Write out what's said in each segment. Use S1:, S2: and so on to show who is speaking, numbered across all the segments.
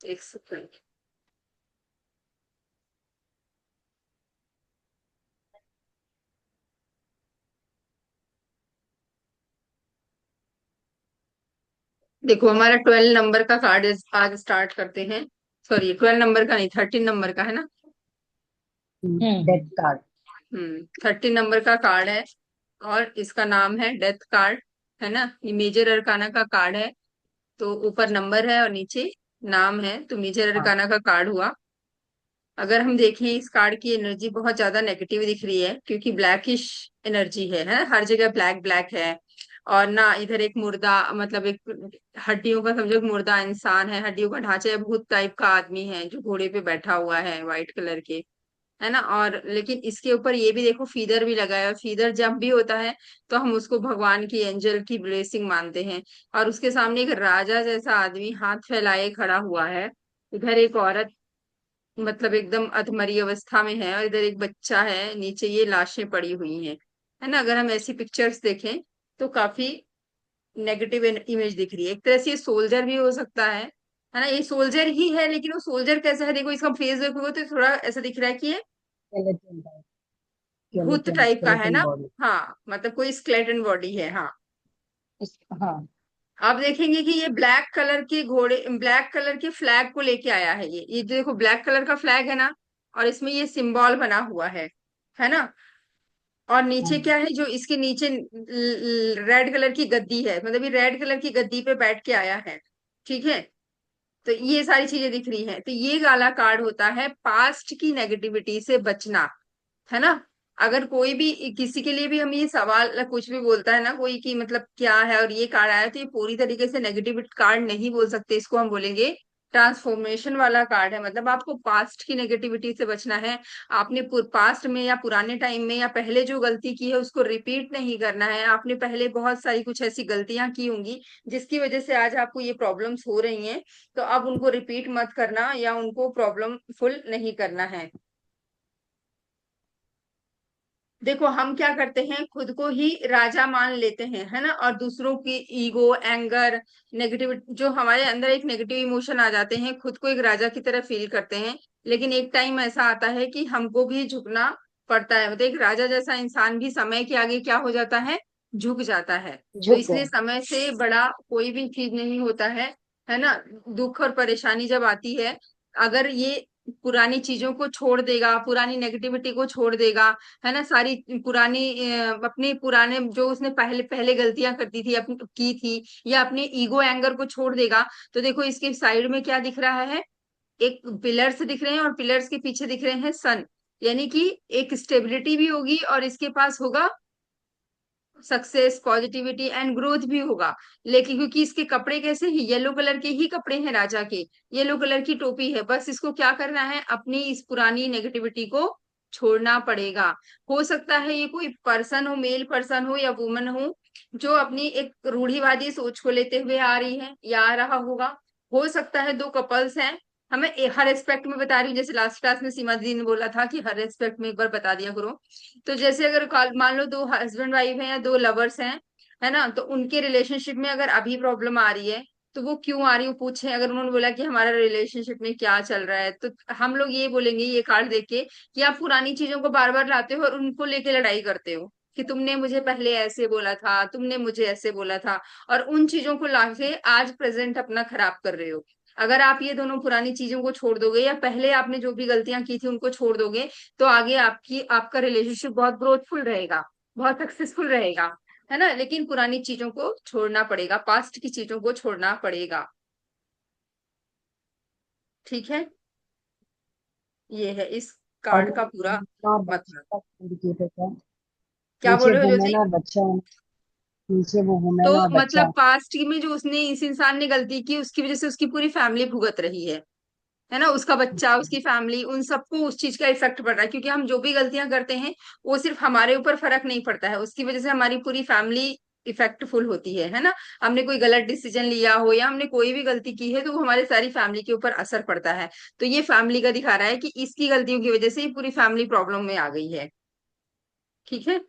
S1: एक सेकंड। देखो हमारा 12 नंबर का कार्ड आज स्टार्ट करते हैं। सॉरी, 12 नंबर का नहीं, 13 नंबर का है ना।
S2: Death card.
S1: 13 नंबर का कार्ड है। और इसका नाम है डेथ कार्ड, है ना। ये मेजर अरकाना का कार्ड है। तो ऊपर नंबर है और नीचे नाम है, तो मेजर
S2: हाँ।
S1: अरकाना का कार्ड हुआ। अगर हम देखें इस कार्ड की एनर्जी बहुत ज्यादा नेगेटिव दिख रही है, क्योंकि ब्लैकिश एनर्जी है, हर जगह ब्लैक ब्लैक है। और ना इधर एक मुर्दा, मतलब एक हड्डियों का, समझो एक मुर्दा इंसान है, हड्डियों का ढांचा है, भूत टाइप का आदमी है जो घोड़े पे बैठा हुआ है व्हाइट कलर के, है ना। और लेकिन इसके ऊपर ये भी देखो फीदर भी लगा है, और फीदर जब भी होता है तो हम उसको भगवान की, एंजल की ब्लेसिंग मानते हैं। और उसके सामने एक राजा जैसा आदमी हाथ फैलाए खड़ा हुआ है। इधर एक औरत, मतलब एकदम अधमरी अवस्था में है, और इधर एक बच्चा है, नीचे ये लाशें पड़ी हुई हैं, है ना। अगर हम ऐसी पिक्चर्स देखें तो काफी नेगेटिव इमेज दिख रही है। एक तरह से ये सोल्जर भी हो सकता है ना। ये सोल्जर ही है, लेकिन वो सोल्जर कैसा है, देखो इसका फेस देखोगे तो थोड़ा ऐसा दिख रहा है कि ये
S2: स्केलेटन टाइप।
S1: भूत
S2: स्केलेटन
S1: टाइप का है
S2: स्केलेटन
S1: ना।
S2: बॉडी।
S1: हाँ, मतलब कोई स्केलेटन बॉडी है, हाँ।
S2: हाँ।
S1: आप देखेंगे कि ये ब्लैक कलर के घोड़े, ब्लैक कलर के फ्लैग को लेके आया है। ये जो देखो ब्लैक कलर का फ्लैग है ना, और इसमें ये सिंबल बना हुआ है ना। और नीचे
S2: हाँ।
S1: क्या है, जो इसके नीचे रेड कलर की गद्दी है, मतलब ये रेड कलर की गद्दी पे बैठ के आया है। ठीक है। तो ये सारी चीजें दिख रही हैं, तो ये काला कार्ड होता है पास्ट की नेगेटिविटी से बचना, है ना। अगर कोई भी किसी के लिए भी हम ये सवाल कुछ भी बोलता है ना कोई, कि मतलब क्या है और ये कार्ड आया, तो ये पूरी तरीके से नेगेटिव कार्ड नहीं बोल सकते, इसको हम बोलेंगे ट्रांसफॉर्मेशन वाला कार्ड है। मतलब आपको पास्ट की नेगेटिविटी से बचना है। आपने पास्ट में या पुराने टाइम में या पहले जो गलती की है उसको रिपीट नहीं करना है। आपने पहले बहुत सारी कुछ ऐसी गलतियां की होंगी जिसकी वजह से आज आपको ये प्रॉब्लम्स हो रही हैं। तो अब उनको रिपीट मत करना, या उनको प्रॉब्लम फुल नहीं करना है। देखो हम क्या करते हैं, खुद को ही राजा मान लेते हैं, है ना। और दूसरों की ईगो, एंगर, नेगेटिव, जो हमारे अंदर एक नेगेटिव इमोशन आ जाते हैं, खुद को एक राजा की तरह फील करते हैं। लेकिन एक टाइम ऐसा आता है कि हमको भी झुकना पड़ता है। मतलब एक राजा जैसा इंसान भी समय के आगे क्या हो जाता है, झुक जाता है। तो
S2: झुक
S1: इसलिए
S2: गए।
S1: समय से बड़ा कोई भी चीज नहीं होता है ना। दुख और परेशानी जब आती है, अगर ये पुरानी चीजों को छोड़ देगा, पुरानी नेगेटिविटी को छोड़ देगा, है ना, सारी पुरानी अपने पुराने जो उसने पहले पहले गलतियां करती थी, अपनी की थी, या अपने ईगो एंगर को छोड़ देगा, तो देखो इसके साइड में क्या दिख रहा है, एक पिलर्स दिख रहे हैं, और पिलर्स के पीछे दिख रहे हैं सन। यानी कि एक स्टेबिलिटी भी होगी, और इसके पास होगा सक्सेस, पॉजिटिविटी एंड ग्रोथ भी होगा। लेकिन क्योंकि इसके कपड़े कैसे ही येलो कलर के ही कपड़े हैं राजा के, येलो कलर की टोपी है, बस इसको क्या करना है, अपनी इस पुरानी नेगेटिविटी को छोड़ना पड़ेगा। हो सकता है ये कोई पर्सन हो, मेल पर्सन हो या वुमन हो, जो अपनी एक रूढ़िवादी सोच को लेते हुए आ रही है या आ रहा होगा। हो सकता है दो कपल्स हैं। हमें हर एस्पेक्ट में बता रही हूँ, जैसे लास्ट क्लास में सीमा दी ने बोला था कि हर एस्पेक्ट में एक बार बता दिया करो। तो जैसे अगर मान लो दो हस्बैंड वाइफ हैं या दो लवर्स हैं, है ना, तो उनके रिलेशनशिप में अगर अभी प्रॉब्लम आ रही है, तो वो क्यों आ रही है पूछे। अगर उन्होंने बोला कि हमारा रिलेशनशिप में क्या चल रहा है, तो हम लोग ये बोलेंगे ये कार्ड देख के कि आप पुरानी चीजों को बार बार लाते हो और उनको लेके लड़ाई करते हो, कि तुमने मुझे पहले ऐसे बोला था, तुमने मुझे ऐसे बोला था, और उन चीजों को लाके आज प्रेजेंट अपना खराब कर रहे हो। अगर आप ये दोनों पुरानी चीजों को छोड़ दोगे, या पहले आपने जो भी गलतियां की थी उनको छोड़ दोगे, तो आगे आपका रिलेशनशिप बहुत ग्रोथफुल रहेगा, बहुत सक्सेसफुल रहेगा, है ना। लेकिन पुरानी चीजों को छोड़ना पड़ेगा, पास्ट की चीजों को छोड़ना पड़ेगा। ठीक है। ये है इस
S2: और
S1: कार्ड का पूरा
S2: ना बच्चे
S1: मतलब।
S2: का इंडिकेटर है।
S1: क्या बोल
S2: नीचे
S1: रहे हो
S2: वुमेन
S1: जोजी।
S2: और बच्चा है। नीचे वो
S1: तो
S2: वुमेन और बच्चा
S1: मतलब
S2: है।
S1: पास्ट में जो उसने इस इंसान ने गलती की, उसकी वजह से उसकी पूरी फैमिली भुगत रही है ना। उसका बच्चा, उसकी फैमिली, उन सबको उस चीज का इफेक्ट पड़ रहा है, क्योंकि हम जो भी गलतियां करते हैं वो सिर्फ हमारे ऊपर फर्क नहीं पड़ता है, उसकी वजह से हमारी पूरी फैमिली इफेक्टफुल होती है ना। हमने कोई गलत डिसीजन लिया हो या हमने कोई भी गलती की है, तो वो हमारी सारी फैमिली के ऊपर असर पड़ता है। तो ये फैमिली का दिखा रहा है कि इसकी गलतियों की वजह से ये पूरी फैमिली प्रॉब्लम में आ गई है। ठीक है।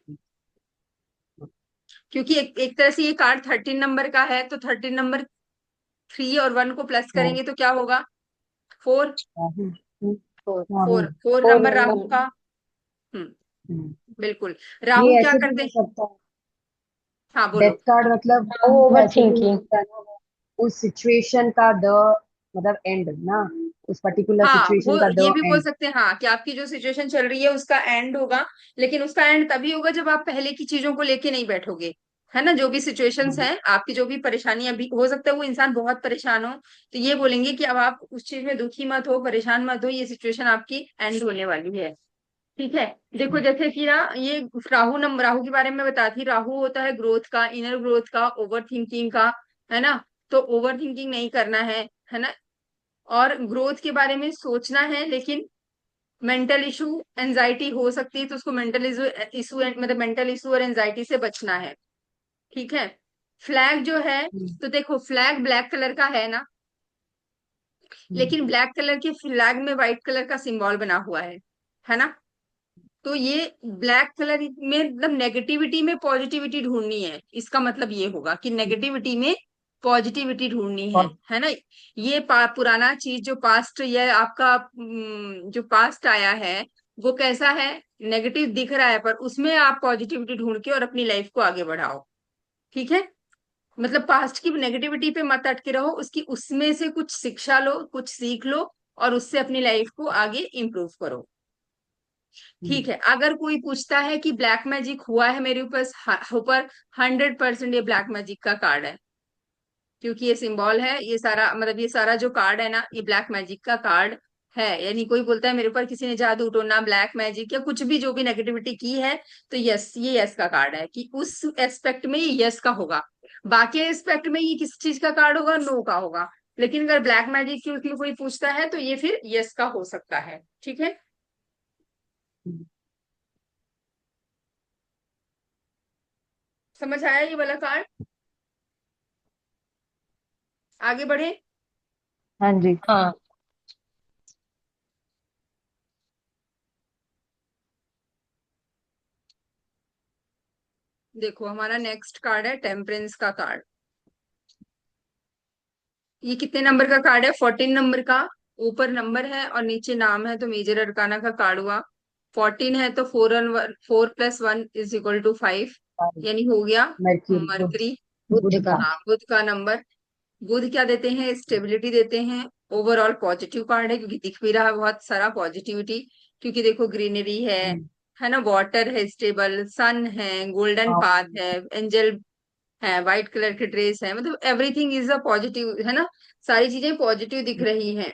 S1: क्योंकि एक तरह से ये कार्ड 13 नंबर का है, तो 13 नंबर 3 और 1 को प्लस
S2: हाँ।
S1: करेंगे तो क्या होगा, four.
S2: Rahu.
S3: Four.
S2: Rahu.
S1: Four four
S3: four
S1: number Rahu
S3: number.
S1: का। हम्म।
S2: हम्म।
S1: बिल्कुल।
S2: ये
S1: राहु क्या
S2: ऐसे भी
S1: करते
S2: हो
S1: हैं?
S2: सकता है,
S1: हाँ बोलो।
S2: डेथ कार्ड मतलब
S3: वो
S2: राहु तो
S3: ओवर
S2: ऐसे भी हो
S3: थिंकिंग।
S2: सकता है ना, उस सिचुएशन का द मतलब एंड ना, उस पर्टिकुलर
S1: हाँ वो
S2: सिचुएशन का
S1: ये
S2: द
S1: भी बोल
S2: एंड।
S1: सकते हैं हाँ कि आपकी जो सिचुएशन चल रही है उसका एंड होगा। लेकिन उसका एंड तभी होगा जब आप पहले की चीजों को लेके नहीं बैठोगे। है ना, जो भी सिचुएशंस हैं आपकी, जो भी परेशानियां भी हो सकता है वो इंसान बहुत परेशान हो, तो ये बोलेंगे कि अब आप उस चीज में दुखी मत हो, परेशान मत हो, ये सिचुएशन आपकी एंड होने वाली है। ठीक है। देखो जैसे कि ना ये राहु के बारे में बताती, राहु होता है ग्रोथ का, इनर ग्रोथ का, ओवर थिंकिंग का। है ना। तो ओवर थिंकिंग नहीं करना है ना। और ग्रोथ के बारे में सोचना है, लेकिन मेंटल इशू, एंजाइटी हो सकती है, तो उसको मेंटल इशू इशू मतलब मेंटल इशू और एंजाइटी से बचना है। ठीक है। फ्लैग जो है, तो देखो फ्लैग ब्लैक कलर का है ना, लेकिन ब्लैक कलर के फ्लैग में व्हाइट कलर का सिंबल बना हुआ है ना। तो ये ब्लैक कलर में मतलब नेगेटिविटी में पॉजिटिविटी ढूंढनी है, इसका मतलब ये होगा कि नेगेटिविटी में पॉजिटिविटी ढूंढनी है ना। ये पुराना चीज जो पास्ट, या आपका जो पास्ट आया है वो कैसा है, नेगेटिव दिख रहा है, पर उसमें आप पॉजिटिविटी ढूंढ के और अपनी लाइफ को आगे बढ़ाओ। ठीक है। मतलब पास्ट की नेगेटिविटी पे मत अटके रहो, उसकी उसमें से कुछ शिक्षा लो, कुछ सीख लो, और उससे अपनी लाइफ को आगे इम्प्रूव करो। ठीक है। अगर कोई पूछता है कि ब्लैक मैजिक हुआ है मेरे ऊपर 100% ये ब्लैक मैजिक का कार्ड है, क्योंकि ये सिंबल है, ये सारा मतलब ये सारा जो कार्ड है ना ये ब्लैक मैजिक का कार्ड है। यानी कोई बोलता है मेरे ऊपर किसी ने जादू टोना ब्लैक मैजिक या कुछ भी जो भी नेगेटिविटी की है, तो यस ये यस का कार्ड है, कि उस एस्पेक्ट में ये यस का होगा। बाकी एस्पेक्ट में ये किस चीज का कार्ड होगा, नो का होगा। लेकिन अगर ब्लैक मैजिक की उसमें कोई पूछता है तो ये फिर यस का हो सकता है। ठीक है। समझ आया ये वाला कार्ड? आगे बढ़े।
S2: हाँ जी।
S3: हाँ।
S1: देखो हमारा नेक्स्ट कार्ड है टेम्परेंस का कार्ड। ये कितने नंबर का कार्ड है? 14 नंबर का। ऊपर नंबर है और नीचे नाम है, तो मेजर अरकाना का कार्ड हुआ। 14 है तो 4+1 = 5, यानी हो गया
S2: मर्क्यूरी, बुध।
S1: मरकरी।
S3: बुद्ध
S2: बुध
S3: का।
S2: का।
S1: हाँ बुध का नंबर। बुध क्या देते हैं? स्टेबिलिटी देते हैं। ओवरऑल पॉजिटिव कार्ड है, क्योंकि दिख भी रहा है बहुत सारा पॉजिटिविटी। क्योंकि देखो ग्रीनरी है ना, वाटर है, स्टेबल सन है, गोल्डन
S2: हाँ।
S1: पाथ है, एंजल है, व्हाइट कलर की ड्रेस है, मतलब एवरीथिंग इज अ पॉजिटिव, है ना। सारी चीजें पॉजिटिव दिख रही हैं।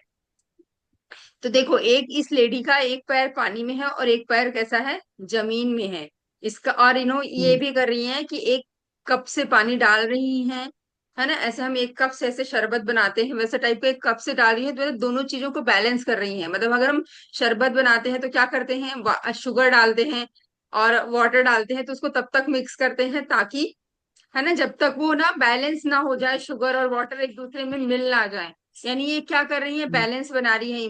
S1: तो देखो एक इस लेडी का एक पैर पानी में है और एक पैर कैसा है, जमीन में है। इसका और ये भी कर रही हैं कि एक कप से पानी डाल रही हैं, है ना। ऐसे हम एक कप से ऐसे शरबत बनाते हैं वैसे टाइप का एक कप से डाल रही है, तो दोनों चीजों को बैलेंस कर रही हैं। मतलब अगर हम शरबत बनाते हैं तो क्या करते हैं, शुगर डालते हैं और वाटर डालते हैं, तो उसको तब तक मिक्स करते हैं ताकि, है ना, जब तक वो ना बैलेंस ना हो जाए, शुगर और वाटर एक दूसरे में मिल ना जाए। यानी ये क्या कर रही है, बैलेंस बना रही है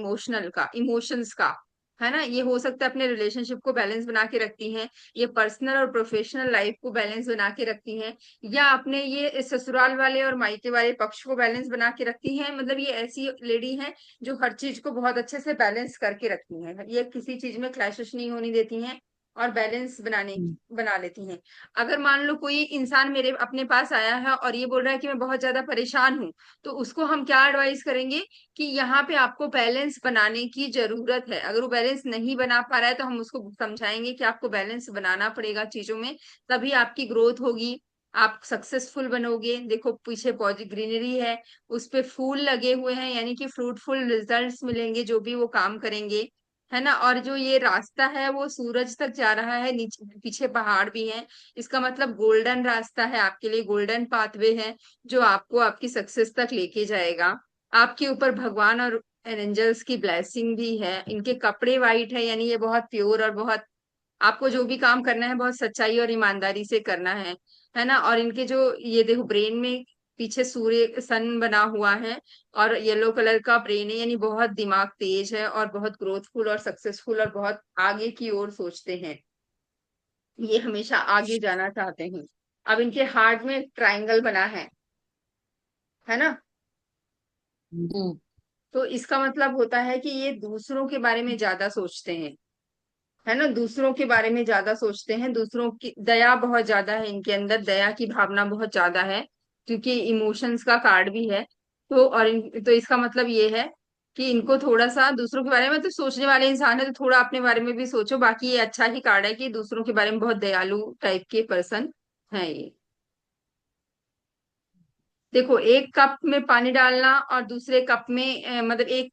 S1: इमोशंस का। है ना, ये हो सकता है अपने रिलेशनशिप को बैलेंस बना के रखती हैं, ये पर्सनल और प्रोफेशनल लाइफ को बैलेंस बना के रखती हैं, या अपने ये ससुराल वाले और मायके वाले पक्ष को बैलेंस बना के रखती हैं। मतलब ये ऐसी लेडी है जो हर चीज को बहुत अच्छे से बैलेंस करके रखती हैं, ये किसी चीज में क्लैशेस नहीं होने देती हैं, और बैलेंस बना लेती हैं। अगर मान लो कोई इंसान मेरे अपने पास आया है और ये बोल रहा है कि मैं बहुत ज्यादा परेशान हूँ, तो उसको हम क्या एडवाइस करेंगे कि यहाँ पे आपको बैलेंस बनाने की जरूरत है। अगर वो बैलेंस नहीं बना पा रहा है तो हम उसको समझाएंगे कि आपको बैलेंस बनाना पड़ेगा चीजों में, तभी आपकी ग्रोथ होगी, आप सक्सेसफुल बनोगे। देखो पीछे पॉजिटिव ग्रीनरी है, उस पे फूल लगे हुए हैं, यानी कि फ्रूटफुल रिजल्ट्स मिलेंगे जो भी वो काम करेंगे, है ना। और जो ये रास्ता है वो सूरज तक जा रहा है, नीचे पीछे पहाड़ भी हैं, इसका मतलब गोल्डन रास्ता है आपके लिए, गोल्डन पाथवे है जो आपको आपकी सक्सेस तक लेके जाएगा। आपके ऊपर भगवान और एंजल्स की ब्लेसिंग भी है। इनके कपड़े वाइट है, यानी ये बहुत प्योर और बहुत, आपको जो भी काम करना है बहुत सच्चाई और ईमानदारी से करना है ना। और इनके जो ये देखो ब्रेन में पीछे सूर्य सन बना हुआ है, और येलो कलर का ब्रेन है, यानी बहुत दिमाग तेज है और बहुत ग्रोथफुल और सक्सेसफुल और बहुत आगे की ओर सोचते हैं, ये हमेशा आगे जाना चाहते हैं। अब इनके हार्ट में ट्रायंगल बना है ना।
S3: हम्म।
S1: तो इसका मतलब होता है कि ये दूसरों के बारे में ज्यादा सोचते हैं, है ना, दूसरों के बारे में ज्यादा सोचते हैं, दूसरों की दया बहुत ज्यादा है इनके अंदर, दया की भावना बहुत ज्यादा है, क्योंकि इमोशंस का कार्ड भी है। तो तो इसका मतलब ये है कि इनको थोड़ा सा दूसरों के बारे में, तो सोचने वाले इंसान है तो थोड़ा अपने बारे में भी सोचो। बाकी ये अच्छा ही कार्ड है कि दूसरों के बारे में बहुत दयालु टाइप के पर्सन है ये। देखो, एक कप में पानी डालना और दूसरे कप में मतलब एक,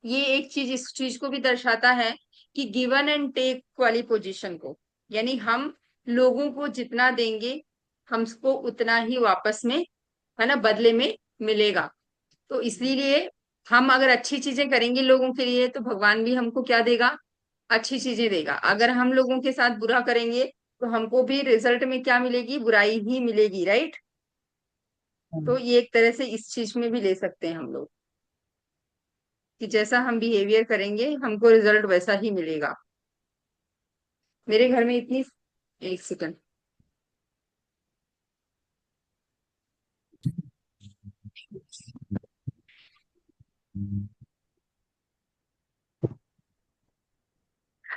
S1: ये एक चीज इस चीज को भी दर्शाता है कि गिवन एंड टेक वाली पोजीशन को, यानी हम लोगों को जितना देंगे हमको उतना ही वापस में, है ना, बदले में मिलेगा। तो इसलिए हम अगर अच्छी चीजें करेंगे लोगों के लिए तो भगवान भी हमको क्या देगा, अच्छी चीजें देगा। अगर हम लोगों के साथ बुरा करेंगे तो हमको भी रिजल्ट में क्या मिलेगी, बुराई ही मिलेगी, राइट। तो ये एक तरह से इस चीज में भी ले सकते हैं हम लोग, कि जैसा हम बिहेवियर करेंगे हमको रिजल्ट वैसा ही मिलेगा। मेरे घर में इतनी, एक सेकंड,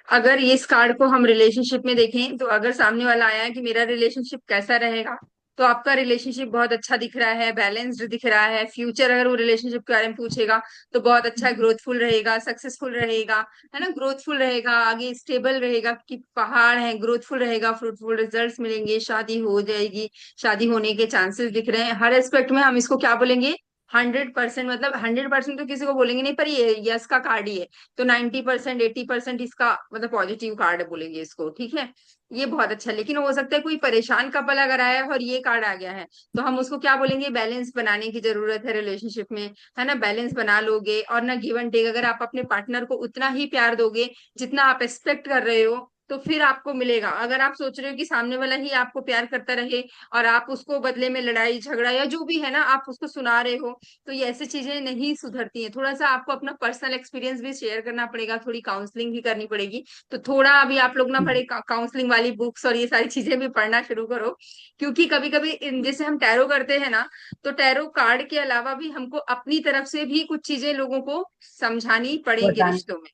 S1: अगर इस कार्ड को हम रिलेशनशिप में देखें, तो अगर सामने वाला आया है कि मेरा रिलेशनशिप कैसा रहेगा, तो आपका रिलेशनशिप बहुत अच्छा दिख रहा है, बैलेंस्ड दिख रहा है। फ्यूचर अगर वो रिलेशनशिप के बारे में पूछेगा तो बहुत अच्छा ग्रोथफुल रहेगा, सक्सेसफुल रहेगा, है ना, ग्रोथफुल रहेगा, आगे स्टेबल रहेगा, कि पहाड़ है, ग्रोथफुल रहेगा, फ्रूटफुल रिजल्ट्स मिलेंगे, शादी हो जाएगी, शादी होने के चांसेस दिख रहे हैं। हर एस्पेक्ट में हम इसको क्या बोलेंगे, 100%, मतलब 100% तो किसी को बोलेंगे नहीं, पर ये यस का कार्ड ही है। तो 90%, 80% इसका मतलब पॉजिटिव कार्ड बोलेंगे इसको, ठीक है। ये बहुत अच्छा है। लेकिन हो सकता है कोई परेशान कपल अगर आया है और ये कार्ड आ गया है, तो हम उसको क्या बोलेंगे, बैलेंस बनाने की जरूरत है रिलेशनशिप में, है ना। बैलेंस बना लोगे और ना गिव एंड टेक, अगर आप अपने पार्टनर को उतना ही प्यार दोगे जितना आप एक्सपेक्ट कर रहे हो, तो फिर आपको मिलेगा। अगर आप सोच रहे हो कि सामने वाला ही आपको प्यार करता रहे और आप उसको बदले में लड़ाई झगड़ा या जो भी है ना आप उसको सुना रहे हो, तो ये ऐसी चीजें नहीं सुधरती हैं। थोड़ा सा आपको अपना पर्सनल एक्सपीरियंस भी शेयर करना पड़ेगा, थोड़ी काउंसलिंग भी करनी पड़ेगी। तो थोड़ा अभी आप लोग ना बड़े काउंसलिंग वाली बुक्स और ये सारी चीजें भी पढ़ना शुरू करो, क्योंकि कभी कभी जैसे हम टैरो करते हैं ना, तो टैरो कार्ड के अलावा भी हमको अपनी तरफ से भी कुछ चीजें लोगों को समझानी पड़ेंगी
S2: बताना।
S1: रिश्तों में।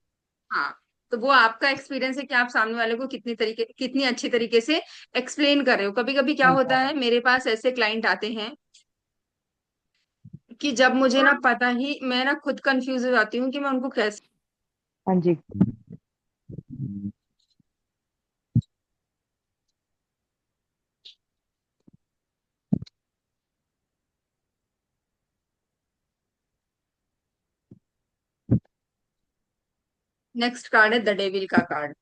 S1: हाँ, तो वो आपका एक्सपीरियंस है कि आप सामने वाले को कितनी अच्छी तरीके से एक्सप्लेन कर रहे हो। कभी कभी क्या होता है, मेरे पास ऐसे क्लाइंट आते हैं कि जब मुझे ना पता ही, मैं ना खुद कंफ्यूज हो जाती हूँ कि मैं उनको कैसे।
S2: हाँ जी।
S1: नेक्स्ट कार्ड है द डेविल का कार्ड।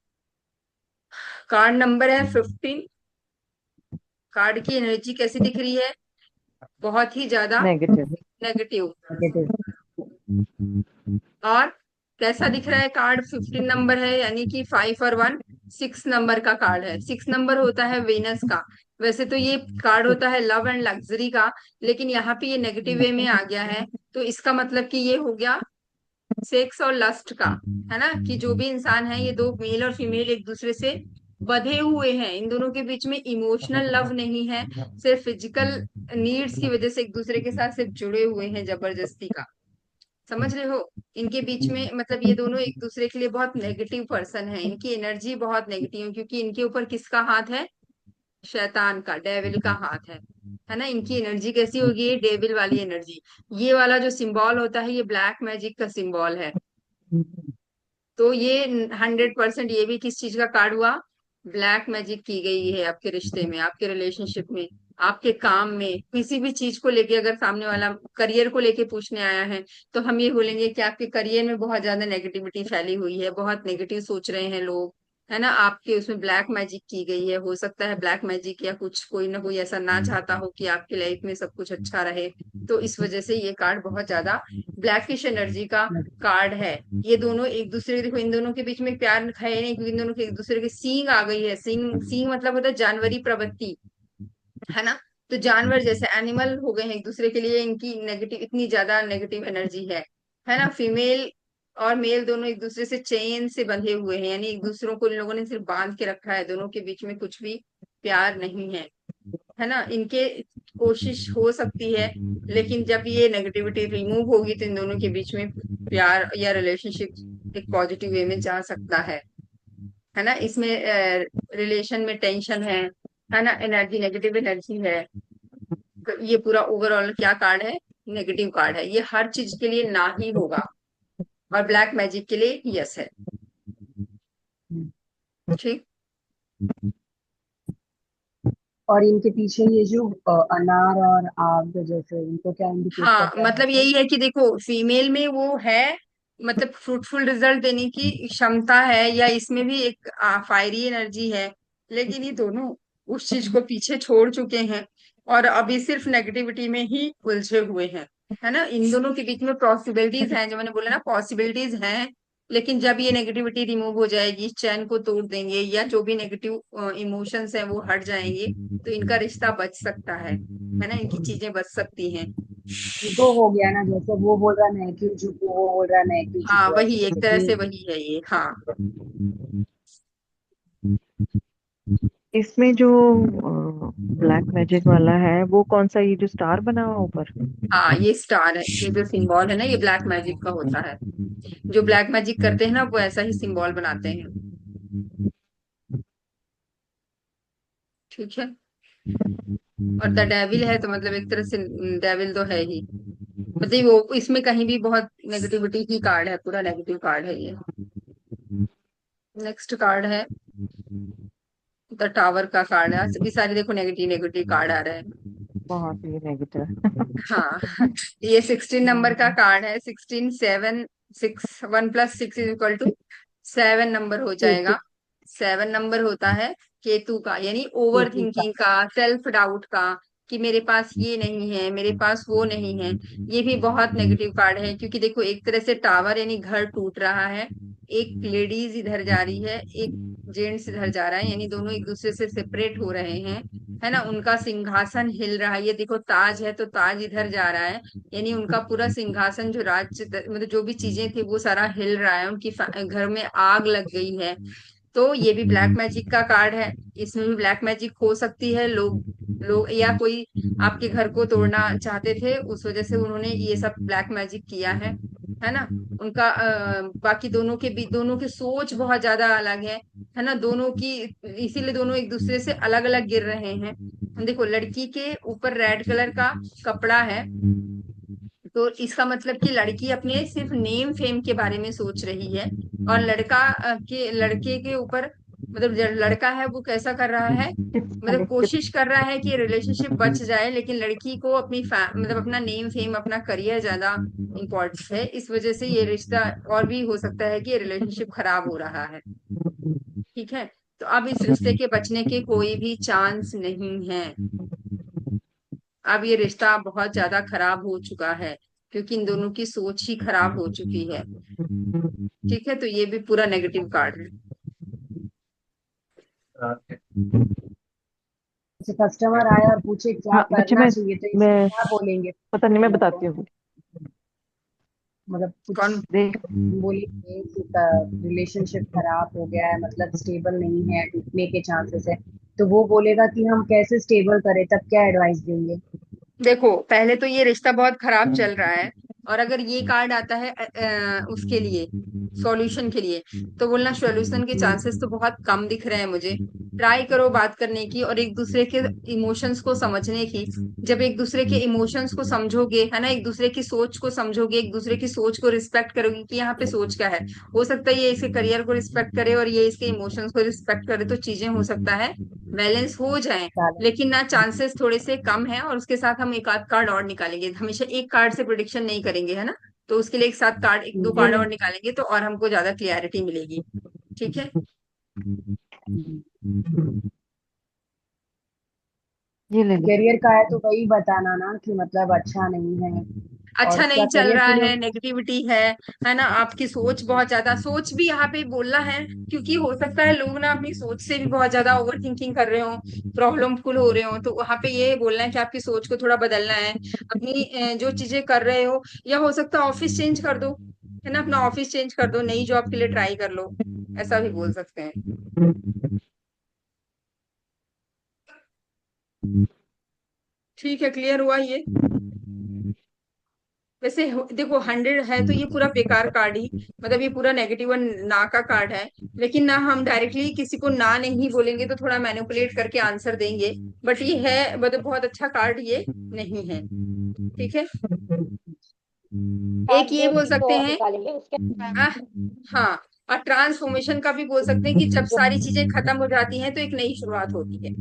S1: कार्ड नंबर है 15। कार्ड की एनर्जी कैसी दिख रही है, बहुत ही ज्यादा
S2: नेगेटिव।
S1: नेगेटिव।
S2: नेगेटिव।
S1: और कैसा दिख रहा है कार्ड, 15 नंबर है, यानी कि 5 और 1, 6 नंबर का कार्ड है। 6 नंबर होता है वेनस का। वैसे तो ये कार्ड होता है लव एंड लग्जरी का, लेकिन यहाँ पे ये नेगेटिव वे में आ गया है। तो इसका मतलब कि ये हो गया सेक्स और लस्ट का, है ना, कि जो भी इंसान है, ये दो मेल और फीमेल एक दूसरे से बंधे हुए हैं, इन दोनों के बीच में इमोशनल लव नहीं है, सिर्फ फिजिकल नीड्स की वजह से एक दूसरे के साथ सिर्फ जुड़े हुए हैं जबरदस्ती का। समझ रहे हो, इनके बीच में मतलब ये दोनों एक दूसरे के लिए बहुत नेगेटिव पर्सन है, इनकी एनर्जी बहुत नेगेटिव है, क्योंकि इनके ऊपर किसका हाथ है, शैतान का, डेविल का हाथ है ना। इनकी एनर्जी कैसी होगी, ये डेविल वाली एनर्जी। ये वाला जो सिंबल होता है ये ब्लैक मैजिक का सिंबल है। तो ये 100% ये भी किस चीज का कार्ड हुआ, ब्लैक मैजिक की गई है आपके रिश्ते में, आपके रिलेशनशिप में, आपके काम में, किसी भी चीज को लेके। अगर सामने वाला करियर को लेके पूछने आया है, तो हम ये बोलेंगे कि आपके करियर में बहुत ज्यादा नेगेटिविटी फैली हुई है, बहुत नेगेटिव सोच रहे हैं लोग, है ना। आपके उसमें ब्लैक मैजिक की गई है। हो सकता है ब्लैक मैजिक या कुछ कोई ना कोई ऐसा ना चाहता हो कि आपकी लाइफ में सब कुछ अच्छा रहे। तो इस वजह से ये कार्ड बहुत ज्यादा ब्लैकिश एनर्जी का कार्ड है। ये दोनों एक दूसरे, देखो इन दोनों के बीच में प्यार है नहीं, क्योंकि इन दोनों के एक दूसरे के सींग आ गई है। सींग, सींग मतलब होता है जानवरी प्रवृत्ति, है ना। तो जानवर जैसे एनिमल हो गए हैं एक दूसरे के लिए, इनकी नेगेटिव, इतनी ज्यादा नेगेटिव एनर्जी है ना। फीमेल और मेल दोनों एक दूसरे से चेन से बंधे हुए हैं, यानी एक दूसरों को इन लोगों ने सिर्फ बांध के रखा है, दोनों के बीच में कुछ भी प्यार नहीं है है ना, इनके कोशिश हो सकती है, लेकिन जब ये नेगेटिविटी रिमूव होगी तो इन दोनों के बीच में प्यार या रिलेशनशिप एक पॉजिटिव वे में जा सकता है ना। इसमें रिलेशन में टेंशन है ना, एनर्जी, नेगेटिव एनर्जी है। तो ये पूरा ओवरऑल क्या कार्ड है, नेगेटिव कार्ड है। ये हर चीज के लिए ना ही होगा, और ब्लैक मैजिक के लिए यस है। ठीक।
S2: और इनके पीछे ये जो अनार और आग जैसे, इनको क्या इंडिकेट
S1: हाँ,
S2: करता है
S1: मतलब
S2: फिर?
S1: यही है कि देखो फीमेल में वो है, मतलब फ्रूटफुल रिजल्ट देने की क्षमता है, या इसमें भी एक फायरी एनर्जी है, लेकिन ये दोनों उस चीज को पीछे छोड़ चुके हैं और अभी सिर्फ नेगेटिविटी में ही उलझे हुए हैं, है ना। इन दोनों के बीच में पॉसिबिलिटीज हैं, जो मैंने बोला ना, पॉसिबिलिटीज हैं, लेकिन जब ये नेगेटिविटी रिमूव हो जाएगी, इस चैन को तोड़ देंगे, या जो भी नेगेटिव इमोशंस हैं वो हट जाएंगे, तो इनका रिश्ता बच सकता है ना, इनकी चीजें बच सकती हैं।
S2: ईगो हो गया ना, जैसे वो बोल रहा मैं क्यों झुकू, वो बोल रहा मैं क्यों
S1: हाँ,
S2: झुकू,
S1: वही
S2: ऐसे
S1: एक
S2: जैसे
S1: तरह
S2: कि
S1: से वही है ये, हाँ।
S3: इसमें जो ब्लैक मैजिक वाला है वो कौन सा, ये जो स्टार बना हुआ ऊपर?
S1: हाँ, ये स्टार है, ये जो सिंबल है ना, ये ब्लैक मैजिक का होता है। जो ब्लैक मैजिक करते हैं ना, वो ऐसा ही सिंबल बनाते हैं। ठीक है। और द डेविल है, तो मतलब एक तरह से डेविल तो है ही, मतलब वो इसमें कहीं भी बहुत नेगेटिविटी की कार्ड है, पूरा नेगेटिव कार्ड है ये। नेक्स्ट कार्ड है द टावर का कार्ड है, सभी सारे देखो नेगेटिव नेगेटिव कार्ड आ रहे हैं।
S3: बहुत ही नेगेटिव।
S1: हाँ, ये 16 नंबर का कार्ड है, 16, 7, 6, 1 + 6 इज इक्वल टू 7 नंबर हो
S2: केतु।
S1: जाएगा। 7 नंबर होता है केतु का, यानी ओवर
S2: केतु का।
S1: थिंकिंग का, सेल्फ डाउट का, कि मेरे पास ये नहीं है, मेरे पास वो नहीं है। ये भी बहुत नेगेटिव कार्ड है, क्योंकि देखो एक तरह से टावर यानी घर टूट रहा है, एक लेडीज इधर जा रही है, एक जेंट्स इधर जा रहा है, यानी दोनों एक दूसरे से सेपरेट हो रहे हैं, है ना। उनका सिंहासन हिल रहा है, ये देखो ताज है, तो ताज इधर जा रहा है, यानी उनका पूरा सिंहासन जो मतलब जो भी चीजें थी वो सारा हिल रहा है, उनकी घर में आग लग गई है। तो ये भी ब्लैक मैजिक का कार्ड है, इसमें भी ब्लैक मैजिक हो सकती है। लोग या कोई आपके घर को तोड़ना चाहते थे, उस वजह से उन्होंने ये सब ब्लैक मैजिक किया है ना। उनका बाकी दोनों के भी, दोनों की सोच बहुत ज्यादा अलग है ना, दोनों की, इसीलिए दोनों एक दूसरे से अलग अलग गिर रहे हैं। देखो लड़की के ऊपर रेड कलर का कपड़ा है, तो इसका मतलब कि लड़की अपने सिर्फ नेम फेम के बारे में सोच रही है, और लड़के के ऊपर, मतलब जो लड़का है वो कैसा कर रहा है,
S3: चिप्स
S1: मतलब
S3: खाने
S1: कोशिश
S3: चिप्स।
S1: कर रहा है कि रिलेशनशिप बच जाए, लेकिन लड़की को अपनी मतलब अपना नेम फेम, अपना करियर ज्यादा इम्पोर्टेंट है, इस वजह से ये रिश्ता, और भी हो सकता है कि रिलेशनशिप खराब हो रहा है। ठीक है। तो अब इस रिश्ते के बचने के कोई भी चांस नहीं है, अब ये रिश्ता बहुत ज्यादा खराब हो चुका है, क्योंकि इन दोनों की सोच ही खराब हो चुकी है। ठीक है, तो ये भी पूरा नेगेटिव कार्ड है।
S2: जैसे कस्टमर आए और पूछे क्या
S3: हाँ बच्चे,
S2: करना चाहिए, तो इसमें
S3: मैं
S2: क्या बोलेंगे
S3: पता नहीं, मैं
S2: कस्टमर को?
S3: बताती हूँ।
S2: मतलब कुछ
S1: कौन?
S3: देख,
S2: बोलिए कि रिलेशनशिप खराब हो गया है, मतलब स्टेबल नहीं है, टूटने के चांसेस है, तो वो बोलेगा कि हम कैसे स्टेबल करें, तब क्या एडवाइस देंगे?
S1: देखो पहले तो ये रिश्ता बहुत खराब चल रहा है, और अगर ये कार्ड आता है उसके लिए, सॉल्यूशन के लिए, तो बोलना सॉल्यूशन के चांसेस तो बहुत कम दिख रहे हैं मुझे। ट्राई करो बात करने की और एक दूसरे के इमोशंस को समझने की। जब एक दूसरे के इमोशंस को समझोगे, है ना, एक दूसरे की सोच को समझोगे, एक दूसरे की सोच को रिस्पेक्ट करोगे कि यहाँ पे सोच क्या है, हो सकता है ये इसके करियर को रिस्पेक्ट करे और ये इसके इमोशंस को रिस्पेक्ट करे, तो चीजें हो सकता है बैलेंस हो जाएं।
S2: डालें।
S1: लेकिन ना, चांसेस थोड़े से कम है, और उसके साथ हम एक आध कार्ड और निकालेंगे, हमेशा एक कार्ड से प्रिडिक्शन नहीं करेंगे, है ना। तो उसके लिए एक साथ कार्ड, एक दो
S2: ये
S1: कार्ड
S2: ले।
S1: और निकालेंगे, तो और हमको ज्यादा क्लियरिटी मिलेगी। ठीक है।
S3: ये ले लो।
S2: करियर का है तो वही बताना ना कि मतलब अच्छा नहीं है, और
S1: अच्छा
S2: उसका
S1: नहीं चल
S2: करियर
S1: रहा
S2: के लिए।
S1: है, नेगेटिविटी है ना, आपकी सोच बहुत ज्यादा, सोच भी यहाँ पे बोलना है, क्योंकि हो सकता है लोग ना अपनी सोच से भी बहुत ज्यादा ओवर थिंकिंग कर रहे हो, प्रॉब्लम फुल हो रहे हो, तो वहां पे ये बोलना है कि आपकी सोच को थोड़ा बदलना है, अपनी जो चीजें कर रहे हो, या हो सकता है ऑफिस चेंज कर दो, है ना, अपना ऑफिस चेंज कर दो, नई जॉब के लिए ट्राई कर लो, ऐसा भी बोल सकते हैं। ठीक है, क्लियर हुआ ये? वैसे देखो 100 है तो ये पूरा बेकार कार्ड ही, मतलब ये पूरा नेगेटिव और ना का कार्ड है। लेकिन ना हम डायरेक्टली किसी को ना नहीं बोलेंगे, तो थोड़ा मैनिपुलेट करके आंसर देंगे। बट ये है, मतलब बहुत अच्छा कार्ड ये नहीं है। ठीक है। एक
S2: कार्ड
S1: ये
S2: दो
S1: बोल
S2: तो
S1: सकते
S2: और
S1: हैं।
S2: निकालेंगे उसके
S1: आ, हाँ, और ट्रांसफॉर्मेशन का भी बोल सकते हैं कि जब सारी चीजें खत्म हो जाती हैं तो एक नई शुरुआत होती है।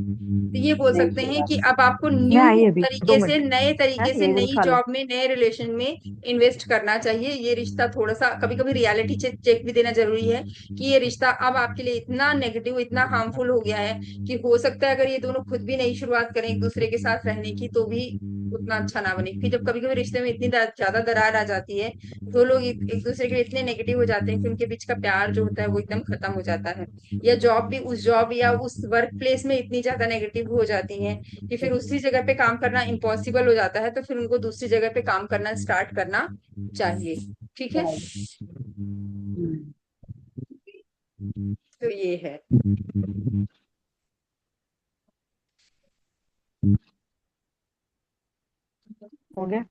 S1: तो ये बोल
S2: नई
S1: सकते हैं कि
S2: शुरुआत।
S1: अब आपको
S3: मैं
S1: न्यू
S3: आई अभी दो
S1: तरीके से,
S3: मिनट
S1: नए
S3: है,
S1: तरीके से,
S3: यही
S1: नई
S3: खा लो।
S1: जॉब में, नए रिलेशन में इन्वेस्ट करना चाहिए। ये रिश्ता थोड़ा सा कभी कभी रियलिटी चेक चेक भी देना जरूरी है कि ये रिश्ता अब आपके लिए इतना नेगेटिव, इतना हार्मफुल हो गया है कि हो सकता है अगर ये दोनों खुद भी नई शुरुआत करें एक दूसरे के साथ रहने की, तो भी उतना अच्छा ना बने। क्योंकि जब कभी कभी रिश्ते में इतनी ज्यादा दरार आ जाती है, दो लोग एक दूसरे के लिए इतने नेगेटिव हो जाते हैं कि उनके बीच का प्यार जो होता है वो एकदम खत्म हो जाता है। या जॉब भी, उस जॉब या उस वर्क प्लेस में इतनी ज्यादा नेगेटिव हो जाती है कि फिर उसी जगह पे काम करना इम्पॉसिबल हो जाता है। तो फिर उनको दूसरी जगह पे काम करना स्टार्ट करना चाहिए। ठीक है।
S2: राइट।
S1: तो ये है।
S3: हो गया।